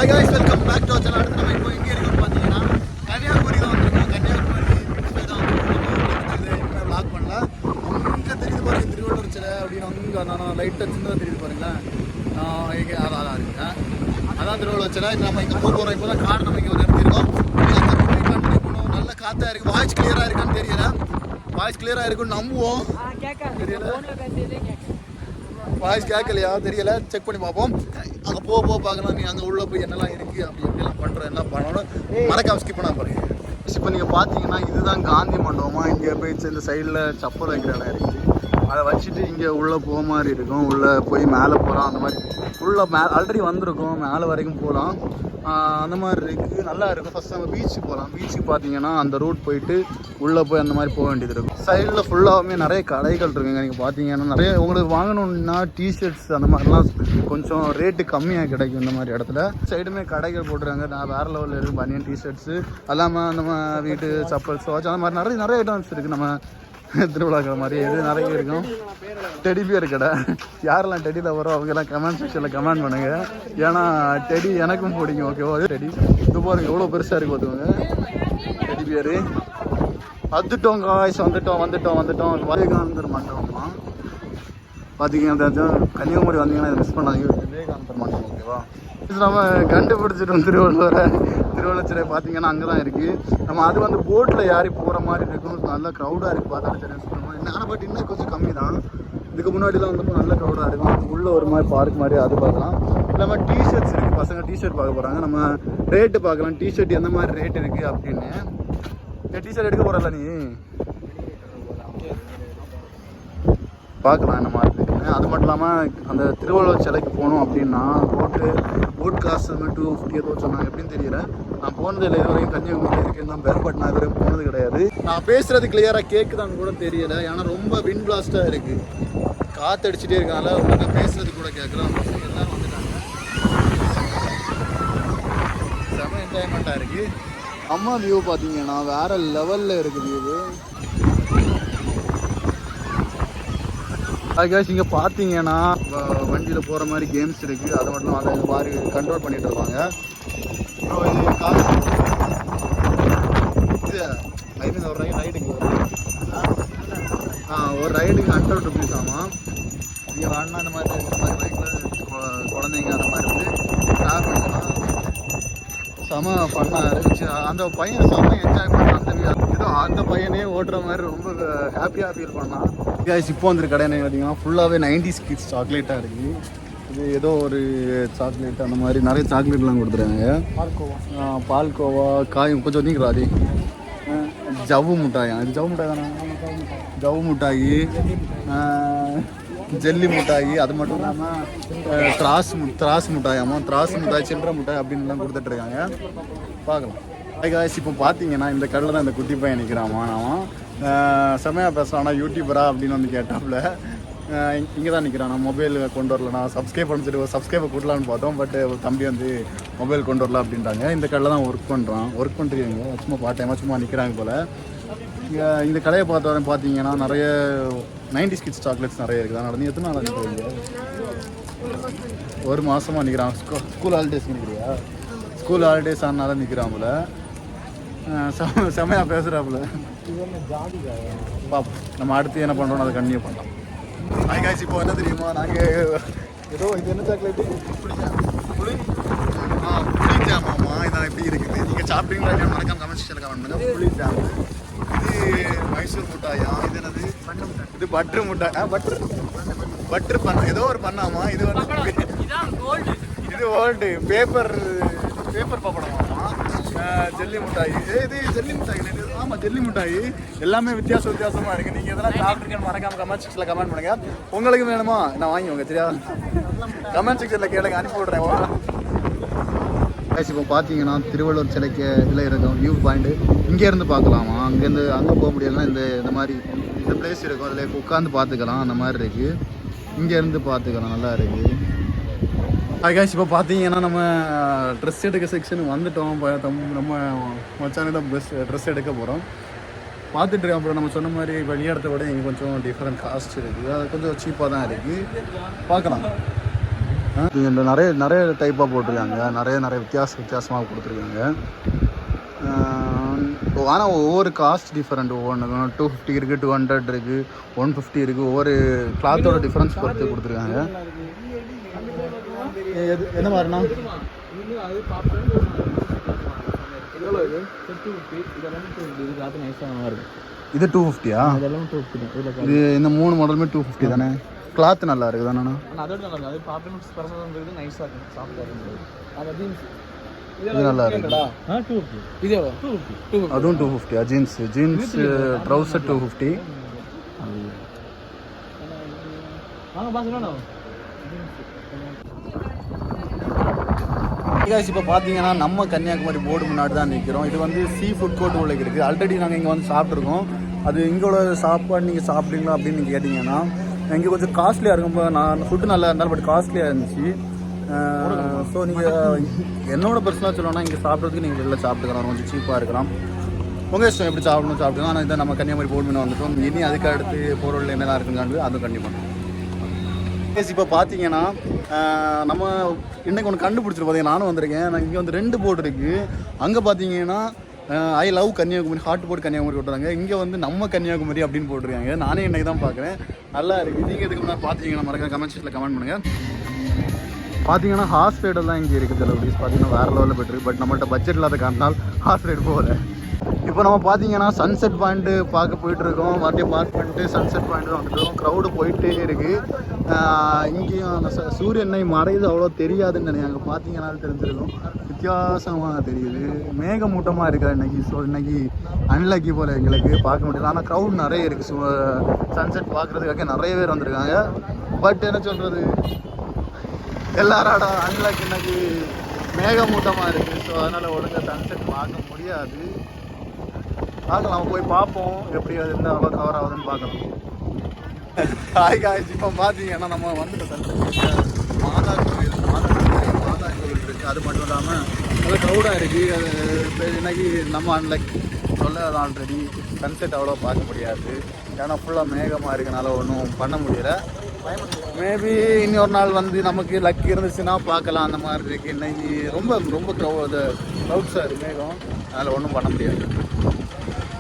Hi guys, welcome back to our channel. அடுத்து நம்ம இப்போ எங்கே இருக்கோம்னு பார்த்தீங்கன்னா கன்னியாகுமரி தான் வந்திருக்கோம். கன்னியாகுமரி பீச் தான் வந்திருக்கோம். vlog பண்ணல. அங்கே தெரியுது பாருங்க திருவள்ளுவர் சிலை அப்படின்னு அங்கே நான் லைட்டாக சின்னதாக தெரியுது பாருங்களேன். இங்கே அதான் இருக்குங்க. அதான் திருவள்ளுவர் சிலை. நம்ம இங்கே போகிறோம். இப்போ தான் கார் நம்ம இங்கே நிறுத்திருக்கோம். நல்ல காற்றா இருக்குது. வாய்ஸ் கிளியராக இருக்கான்னு தெரியல. வாய்ஸ் கிளியராக இருக்குன்னு நம்புவோம். தெரியல வாய்ஸ் கேட்கலையா தெரியல. செக் பண்ணி பார்ப்போம். அங்கே போக பார்க்கலாம். நீ அங்கே உள்ளே போய் என்னெல்லாம் இருக்குது அப்படி எப்படிலாம் பண்ணுறோம் என்ன பண்ணணும் மறக்காம ஸ்கிப் பண்ணால் பாருங்க. இப்போ நீங்கள் பார்த்தீங்கன்னா இதுதான் காந்தி மண்டபமாக. இங்கே போய் இந்த சைடில் சப்பல் வைக்கிற இடம் இருக்குது. அதை வச்சுட்டு இங்கே உள்ளே போக மாதிரி இருக்கும். உள்ளே போய் மேலே போகலாம். அந்த மாதிரி உள்ளே ஆல்ரெடி வந்திருக்கோம். மேலே வரைக்கும் போகலாம். அந்த மாதிரி இருக்குது. நல்லா இருக்கும். ஃபஸ்ட் நம்ம பீச்சுக்கு போகலாம். பீச்சுக்கு பார்த்தீங்கன்னா அந்த ரூட் போயிட்டு உள்ளே போய் அந்த மாதிரி போக வேண்டியது இருக்கும். சைடில் ஃபுல்லாகவுமே நிறைய கடைகள் இருக்குங்க. நீங்கள் பார்த்தீங்கன்னா நிறைய உங்களுக்கு வாங்கணுன்னா டிஷர்ட்ஸ் அந்த மாதிரிலாம் கொஞ்சம் ரேட்டு கம்மியாக கிடைக்கும். இந்த மாதிரி இடத்துல சைடுமே கடைகள் போட்டுருக்காங்க. நான் வேறு லெவலில் இருக்குது. பனியன் டிஷர்ட்ஸு அல்லாமல் நம்ம வீட்டு சப்பல்ஸ் வாட்ச் அந்த மாதிரி நிறைய ஐட்டம்ஸ் இருக்குது. நம்ம திருவிழாக்கிற மாதிரி எது நிறைய இருக்கும். டெடி பியர் கடை. யாரெல்லாம் டெடியில் வரும் அவங்கெல்லாம் கமெண்ட் செக்ஷனில் கமெண்ட் பண்ணுங்கள். ஏன்னா டெடி எனக்கும் பிடிக்கும். ஓகேவா? டெடி இது பாருங்க எவ்வளோ பெருசாக இருக்குது பார்த்துக்கோங்க. டெடி பியரு வந்துட்டோம் காய்ஸ். வந்துட்டோம் விவேகானந்தர் மண்டபமா பார்த்தீங்கன்னா கன்னியாகுமரி வந்தீங்கன்னா இதை மிஸ் பண்ணாதீங்க. விவேகானந்தர் மண்டபம். ஓகேவா? நம்ம கண்டுபிடிச்சிட்டோம் திருவள்ளுவர் சிலை. பார்த்தீங்கன்னா அங்கே தான் இருக்குது. நம்ம அது வந்து போட்டில் யாரி போகிற மாதிரி இருக்கும். நல்லா க்ரௌடாக இருக்குது. பார்த்தா தெரியும் என்ன. ஆனால் பட் இன்னும் கொஞ்சம் கம்மி தான். இதுக்கு முன்னாடிலாம் வந்தப்போ நல்ல க்ரௌடாக இருக்கும். உள்ளே ஒரு மாதிரி பார்க் மாதிரி அது பார்க்கலாம். இல்லாமல் டிஷர்ட்ஸ் இருக்குது. பசங்க டிஷர்ட் பார்க்க போகிறாங்க. நம்ம ரேட்டு பார்க்கலாம். டிஷர்ட் எந்த மாதிரி ரேட் இருக்குது அப்படின்னு. டிஷர்ட் எடுக்க போகிறல்ல நீ பார்க்கலாம் என்ன மாதிரி இருக்குன்னு. அது மட்டும் இல்லாமல் அந்த திருவள்ளுவர் சிலைக்கு போகணும் அப்படின்னா போட் காசு 250 ஏதோ சொன்னாங்க. எப்படின்னு தெரியல. நான் போனது இல்லை. இது வரைக்கும் கன்னியாகுமரி இருக்குன்னு தான் பேர். பட் நான் இது வரைக்கும் போனது கிடையாது. நான் பேசுகிறது கிளியராக கேட்குதான்னு கூட தெரியல. ஏன்னா ரொம்ப விண்ட் பிளாஸ்ட்டாக இருக்குது. காற்று அடிச்சுட்டே இருக்கனால உங்களுக்கு பேசுறது கூட கேட்குறோம். எல்லாம் வந்துட்டாங்க. செம என்ஜாய்மெண்ட்டாக இருக்குது. அம்மா வியூ பார்த்தீங்கன்னா வேறு லெவலில் இருக்குது வியூ. அதுக்காக இங்கே பார்த்தீங்கன்னா வண்டியில் போகிற மாதிரி கேம்ஸ் இருக்குது. அதை மட்டும் அதை மாதிரி கண்ட்ரோல் பண்ணிகிட்டு இருப்பாங்க. இது ஒரு ரைடுக்கு ஒரு ரைடுக்கு 100 rupees ஆமாம். இங்கே வேணா இந்த மாதிரி பைக்கில் குழந்தைங்க அந்த மாதிரி வந்து ட்ராவல் பண்ணிக்கலாம். செம ஃபன்னாக இருந்துச்சு. அந்த பையன் செம என்ஜாய் பண்ணான். அந்த பையனே ஓட்டுற மாதிரி ரொம்ப ஹாப்பியாக ஃபீல் பண்ணான். இப்போ வந்துருக்கு கடை என்ன பார்த்தீங்கன்னா ஃபுல்லாகவே 90s கிட்ஸ் சாக்லேட்டாக இருக்குது. இது ஏதோ ஒரு சாக்லேட் அந்த மாதிரி நிறைய சாக்லேட்லாம் கொடுத்துருக்காங்க. பால்கோவா காய் கொஞ்சம் வந்தீங்களாடி. ஜவ்வு மிட்டாயா? இது ஜவ்வு மிட்டாய் தானே? ஜவ்வு மிட்டாயி, ஜெல்லி மிட்டாயி, அது மட்டும் இல்லாமல் திராஸ் மிட்டாயாமா. திராஸ் மிட்டாய், சில்லறை மிட்டாய் அப்படின்லாம் கொடுத்துட்ருக்காங்க. பார்க்கலாம். காய்ஸ் இப்போ பார்த்தீங்கன்னா இந்த கடையில் தான் இந்த குட்டி பையன் நிற்கிறாமா. நான் செமையாக பேசுகிறான். யூடியூபரா அப்படின்னு வந்து கேட்டாப்புல. இங்கே தான் நிற்கிறான். மொபைல் கொண்டு வரல. நான் சப்ஸ்கிரைப் பண்ணிட்டு சப்ஸ்கிரைபை கூட்டலான்னு பார்த்தோம். பட் தம்பி வந்து மொபைல் கொண்டு வரல அப்படின்ட்டாங்க. இந்த கடையில் தான் ஒர்க் பண்ணுறீங்க. சும்மா பார்ட் டைமாக சும்மா நிற்கிறாங்க போல். இந்த கடையை பார்த்தீங்கன்னா நிறைய 90s கிட்ஸ் சாக்லேட்ஸ் நிறைய இருக்குது. அதனால நீ எத்தனை நாளாக நிற்கிறீங்க? ஒரு மாதமாக நிற்கிறான். ஸ்கூல் ஹாலிடேஸ் நிற்கிறியா? ஸ்கூல் ஹாலிடேஸ் ஆனால நிற்கிறான் போல. செமையாக பேசுகிறாப்புல. பாப்போம் நம்ம அடுத்து என்ன பண்ணுறோன்னு அதை கண்டினியூ பண்ணலாம். காய்ஸ் இப்போ என்ன தெரியுமா, நாங்கள் ஏதோ இது என்ன சாக்லேட்டு புளி ஜாமாம்மா. இதான் எப்படி இருக்குது. நீங்கள் சாப்பிட்டீங்களா மறக்காம கமெண்ட் செக்ஷனில் கமெண்ட் பண்ணுங்கள். புளி ஜாம். இது மைசூர் மிட்டாயா? இது என்னது? இது பட்ரு மிட்டாய். பட்ரு பண்ண ஏதோ ஒரு பண்ணாமா. இது வந்து இது ஓல்டு பேப்பர் பப்படமாமா. ஜெல்லி மிட்டாய். இது ஜெல்லி மிட்டாய். ஆமாம் ஜெல்லி மிட்டாய். எல்லாமே வித்தியாசமாக இருக்குது. நீங்கள் எதெல்லாம் சாப்பிட்ருக்கேன்னு மறக்காமல் கமெண்ட் செக்ஷனில் கமெண்ட் பண்ணுங்கள். உங்களுக்கு வேணுமா நான் வாங்கிக்கோங்க. சரியா? கமெண்ட் செக்ஷனில் கேளுங்க, அனுப்பி விட்றேன். இப்போ பார்த்தீங்கன்னா திருவள்ளுவர் சிலைக்கு இதில் இருக்கும் வியூ பாயிண்ட்டு. இங்கேருந்து பார்க்கலாமா. அங்கே போக முடியலன்னா இந்த மாதிரி இந்த பிளேஸ் இருக்கும். அதில் உட்காந்து பார்த்துக்கலாம். அந்த மாதிரி இருக்குது. இங்கேருந்து பார்த்துக்கலாம். நல்லா இருக்குது. காய்ஸ் இப்போ பார்த்தீங்கன்னா நம்ம ட்ரெஸ் எடுக்க செக்ஷன் வந்துட்டோம். நம்ம மச்சானிடம் ட்ரெஸ் எடுக்க போகிறோம். பார்த்துட்ருக்கோம். அப்புறம் நம்ம சொன்ன மாதிரி வெளியிடத்தை விட இங்கே கொஞ்சம் டிஃப்ரெண்ட் காஸ்ட் இருக்குது. அது கொஞ்சம் சீப்பாக தான் இருக்குது. பார்க்கலாம். இந்த நிறைய டைப்பாக போட்டிருக்காங்க, நிறைய வித்தியாசமாக கொடுத்துருக்காங்க. ஆனால் ஒவ்வொரு காஸ்ட் டிஃப்ரெண்ட். ஒவ்வொன்றுக்கும் 250 இருக்குது, 200 இருக்குது, 150 இருக்குது. ஒவ்வொரு கிளாத்தோட டிஃப்ரென்ஸ் பொறுத்து கொடுத்துருக்காங்க. என்ன மாதிரிண்ணா இது 250யா? இது இந்த 3 மாடலுமே 250 தானே? கிளாத் நல்லா இருக்குது தானே? இது நல்லா இருக்கு. அதுவும் 250. Jeans trouser 250. இப்போ பார்த்தீங்கன்னா நம்ம கன்னியாகுமரி போர்டு முன்னாடி தான் நிற்கிறோம். இது வந்து சீ ஃபுட் கோர்ட் உள்ள இருக்குது. ஆல்ரெடி நாங்கள் இங்கே வந்து சாப்பிட்ருக்கோம். அது இங்கோட சாப்பாடு நீங்கள் சாப்பிட்றீங்களா அப்படின்னு நீங்கள் கேட்டிங்கன்னா இங்கே கொஞ்சம் காஸ்ட்லியாக இருக்கும். நான் ஃபுட்டு நல்லா இருந்தாலும் பட் காஸ்ட்லியாக இருந்துச்சு. ஸோ நீங்கள் என்னோட பர்சனலாக சொல்லணும்னா இங்கே சாப்பிட்றதுக்கு நீங்கள் வெளில சாப்பிட்டுக்கலாம், கொஞ்சம் சீப்பாக இருக்கலாம். உங்கள் இஷ்டம் எப்படி சாப்பிட்டுக்கலாம். ஆனால் இதை நம்ம கன்னியாகுமரி போர்டு முன்னே வந்துட்டோம். இனி அதுக்கு அடுத்து பொருள் என்னெல்லாம் இருக்குங்காண்டு அதுவும் கண்டிப்பாக. இப்போ பார்த்தீங்கன்னா நம்ம இன்றைக்கி ஒன்று கண்டுபிடிச்சிட்டு பார்த்தீங்கன்னா நானும் வந்திருக்கேன். நான் இங்கே வந்து 2 போர்டு இருக்குது. அங்கே பார்த்தீங்கன்னா I love Kanyakumari, heart board Kanyakumari போட்டுறாங்க. இங்கே வந்து நம்ம கன்னியாகுமரி அப்படின்னு போட்டிருக்காங்க. நானே இன்றைக்கி தான் பார்க்குறேன். நல்லா இருக்குது. நீங்கள் இதுக்கு முன்னாடி பார்த்தீங்கன்னா மறக்காம கமெண்ட் செக்ஷனில் கமெண்ட் பண்ணுங்கள். பார்த்தீங்கன்னா ஹார்ஸ் ரைடெல்லாம் இங்கே இருக்குது. ப்ளீஸ் பார்த்தீங்கன்னா வேறு லெவலில் போய்ட்டுருக்கு. பட் நம்மள்ட்ட பட்ஜெட் இல்லாத காரணத்தால் ஹார்ஸ் ரைடு போகல. இப்போ நம்ம பார்த்தீங்கன்னா சன்செட் பாயிண்ட்டு பார்க்க போயிட்டுருக்கோம். மறுபடியும் பார்க் பண்ணிட்டு சன்செட் பாயிண்ட்டு வந்துட்டோம். க்ரௌடு போயிட்டே இருக்குது. இங்கேயும் அந்த சூரியனை மறையுது அவ்வளோ தெரியாதுன்னு நினைக்கிறேன். அங்கே பார்த்தீங்கன்னா தெரிஞ்சிருக்கும். வித்தியாசமாக தெரியுது. மேகமூட்டமாக இருக்கிற இன்றைக்கி. ஸோ இன்றைக்கி அன்லக்கி போல் எங்களுக்கு பார்க்க முடியல. ஆனால் க்ரௌட் நிறைய இருக்குது. சன்செட் பார்க்குறதுக்காக நிறைய பேர் வந்திருக்காங்க. பட் என்ன சொல்கிறது, எல்லாரோட அன்லக்கி இன்னைக்கு மேகமூட்டமாக இருக்குது. ஸோ அதனால் ஒழுங்காக சன்செட் பார்க்க முடியாது. பார்க்கலாம், போய் பார்ப்போம் எப்படி அது இருந்தால் அவ்வளோ கவர் ஆகுதுன்னு பார்க்கலாம். இப்போ பார்த்தீங்கன்னா நம்ம வந்துட்டு சன்செட் மாதா கோவில் இருக்குது. அது மட்டும் இல்லாமல் நல்லா க்ரௌடாக இருக்குது. அது இன்னைக்கு நம்ம அன்லக்கி சொல்ல ஆல்ரெடி சன்செட் அவ்வளோ பார்க்க முடியாது. ஏன்னா ஃபுல்லாக மேகமாக இருக்கனால ஒன்றும் பண்ண முடியலை. மேபி இன்னொரு நாள் வந்து நமக்கு லக் இருந்துச்சுன்னா பார்க்கலாம். அந்த மாதிரி இருக்குது. இன்றைக்கி ரொம்ப க்ரௌட்ஸாக இருக்குது மேகம். அதனால் ஒன்றும் பண்ண முடியாது.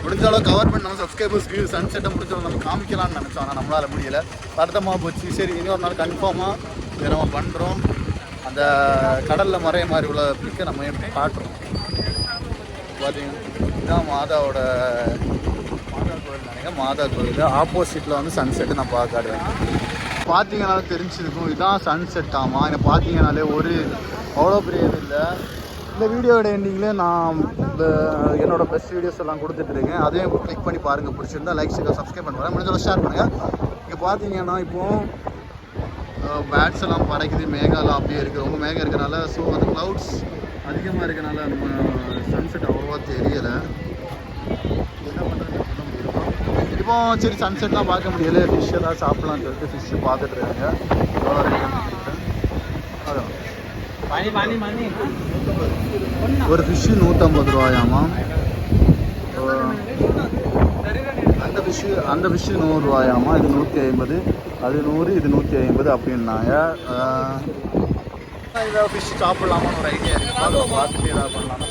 முடிஞ்சாலும் கவர் பண்ணி நம்ம சப்ஸ்கிரைபர்ஸ்க்கு சன்செட்டை முடிஞ்சாலும் நம்ம காமிக்கலாம்னு நினச்சோம். ஆனால் நம்மளால் முடியலை. வருத்தமாக போச்சு. சரி, இன்னொரு நாள் கன்ஃபார்மாக இதை நம்ம பண்ணுறோம். அந்த கடலில் மறைய மாதிரி உள்ள பிக்கை நம்ம எப்படி காட்டுறோம். பார்த்தீங்கன்னா இதுதான் மாதா கோவில் நினைக்கிறேன். மாதா கோவில் ஆப்போசிட்டில் வந்து சன்செட்டு நான் பார்க்காடுவேன். பார்த்தீங்கனாலே தெரிஞ்சிருக்கும். இதுதான் சன்செட். ஆமாம், என்னை பார்த்தீங்கனாலே அவ்வளோ பெரிய இது இல்லை. இந்த வீடியோட எண்டிங்கில் நான் என்னோட பெஸ்ட் வீடியோஸ் எல்லாம் கொடுத்துட்ருக்கேன். அதையும் கிளிக் பண்ணி பாருங்கள். பிடிச்சிருந்தா லைக் சப்ஸ்கிரைப் பண்ணுறேன். முடிஞ்சாலும் ஷேர் பண்ணுங்கள். இங்கே பார்த்தீங்கன்னா இப்போது பேட்ஸ் எல்லாம் பறக்குது. மேகம்லாம் அப்படியே இருக்குது. ரொம்ப மேகம் இருக்கிறனால ஸோ அந்த க்ளவுட்ஸ் அதிகமாக இருக்கனால நம்ம சன்செட் அவ்வளோவா தெரியலை. என்ன பண்ணுறது இப்போ. சரி, சன்செட்லாம் பார்க்க முடியலை. ஃபிஷ் எல்லாம் சாப்பிட்லான்னு சொல்லிட்டு ஃபிஷ்ஷு பார்த்துட்ருக்காங்க. எவ்வளோ அதான் ஒரு ஃபிஷ்ஷு 150 ரூபாயாமா. அந்த ஃபிஷ்ஷு 100 ரூபாயாமா. இது 150, அது 100, இது 150 அப்படின்னாங்க. இதை ஃபிஷ் சாப்பிட்லாமான்னு ஒரு ஐடியா இருக்குது. அதை பார்த்துட்டு ஏதாவது பண்ணலாமா.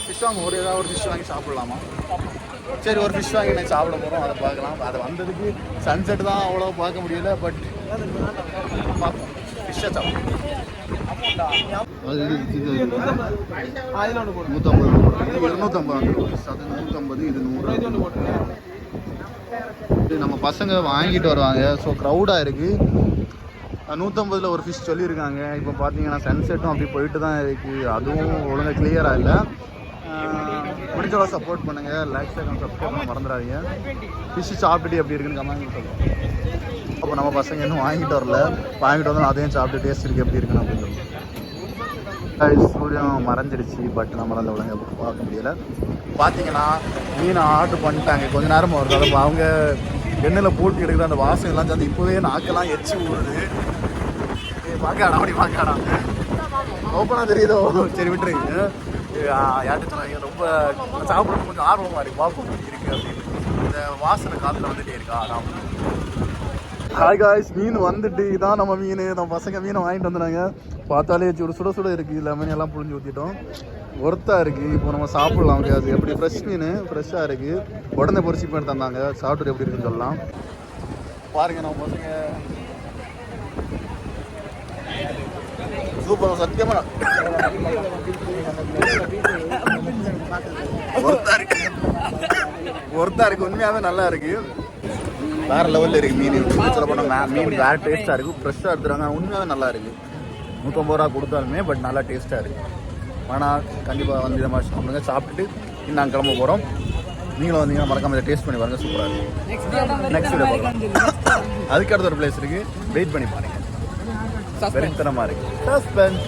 ஃபிஷ் வாங்க ஏதாவது ஒரு ஃபிஷ் வாங்கி சாப்பிட்லாமா. சரி, ஒரு ஃபிஷ் வாங்கி நான் சாப்பிட போகிறோம். அதை பார்க்கலாம். அதை வந்ததுக்கு சன்செட் தான் அவ்வளோ பார்க்க முடியல. பட் பார்ப்போம். ஃபிஷ்ஷை சாப்பிடுவோம். அது 150 250 அது 150, இது 100. நம்ம பசங்க வாங்கிட்டு வருவாங்க. ஸோ க்ரௌடாக இருக்குது. 150 ஒரு ஃபிஷ் சொல்லியிருக்காங்க. இப்போ பார்த்தீங்கன்னா சன்செட்டும் அப்படி போயிட்டு தான் இருக்குது. அதுவும் ஒழுங்காக கிளியராக இல்லை. முடிஞ்சவளோ சப்போர்ட் பண்ணுங்கள். லைக் சப்ஸ்கிரைப் பண்ண மறந்துடாதீங்க. ஃபிஷ்ஷு சாப்பிட்டுட்டு எப்படி இருக்குன்னு கமெண்ட் சொல்லுவோம். அப்போ நம்ம பசங்க இன்னும் வாங்கிட்டு வரல. வாங்கிட்டு வந்தாலும் அதையும் சாப்பிட்டு டேஸ்ட் இருக்குது எப்படி இருக்குன்னு அப்படின்னு சொல்லுவோம். சூரியன் மறைஞ்சிடுச்சு. பட் நம்மளால் ஒழுங்காக பார்க்க முடியலை. பார்த்தீங்கன்னா மீனை ஆர்டர் பண்ணிட்டாங்க. கொஞ்ச நேரம் வருது. அதை அவங்க எண்ணெயில் போட்டு எடுக்கிற அந்த வாசம் எல்லாம் சேர்ந்து இப்போவே நாக்கெல்லாம் எச்சி ஊடுது. பார்க்காடா அப்படி பார்க்காடா ஓப்பனாக தெரியுதோ. சரி, விட்டுருங்க. யார்கிட்ட சொன்னாங்க ரொம்ப சாப்பிட்றது கொஞ்சம் ஆர்வமாக இருக்குது. பார்ப்போம் இருக்குது அப்படின்னு. இந்த வாசனை காற்றுல வந்துகிட்டே இருக்கா. அதான் ஹாய் காய்ஸ், மீன் வந்துட்டு இதான் நம்ம மீன். நம்ம பசங்க மீனை வாங்கிட்டு வந்துடுறாங்க. பார்த்தாலே சுட சுட சுட இருக்குது. லெமன் எல்லாம் புழிஞ்சு ஊற்றிட்டோம். ஒர்த்தா இருக்குது. இப்போ நம்ம சாப்பிட்லாம். முடியாது எப்படி ஃப்ரெஷ் மீன் ஃப்ரெஷ்ஷாக இருக்குது. உடனே பொரிச்சு பண்ணி தந்தாங்க. சாப்பிட்டு எப்படி இருக்குன்னு சொல்லலாம். பாருங்க நம்ம பசங்க சூப்பர். சத்தியமாக ஒர்த்தா இருக்குது. உண்மையாகவே நல்லா இருக்குது. வேறு லெவலில் இருக்குது மீன். சொல்ல போனால் மீன் வேறு டேஸ்ட்டாக இருக்குது. ஃப்ரெஷ்ஷாக எடுத்துகிறாங்க. உண்மையாகவே நல்லா இருக்குது. 150 ரூபா கொடுத்தாலுமே பட் நல்லா டேஸ்ட்டாக இருக்குது. ஆனால் கண்டிப்பாக வந்து இதை மாதிரி சாப்பிடுங்க. சாப்பிட்டுட்டு நாங்கள் கிளம்ப போகிறோம். நீங்களும் வந்தீங்கன்னா மறக்காம இதை டேஸ்ட் பண்ணி பாருங்கள். சூப்பராக இருக்குது. நெக்ஸ்ட் வீடியோ பார்க்கலாம். அதுக்கு அடுத்த ஒரு பிளேஸ் இருக்குது. வெயிட் பண்ணி பாருங்கள். வெறித்தனமாக இருக்குது. சஸ்பென்ஸ்.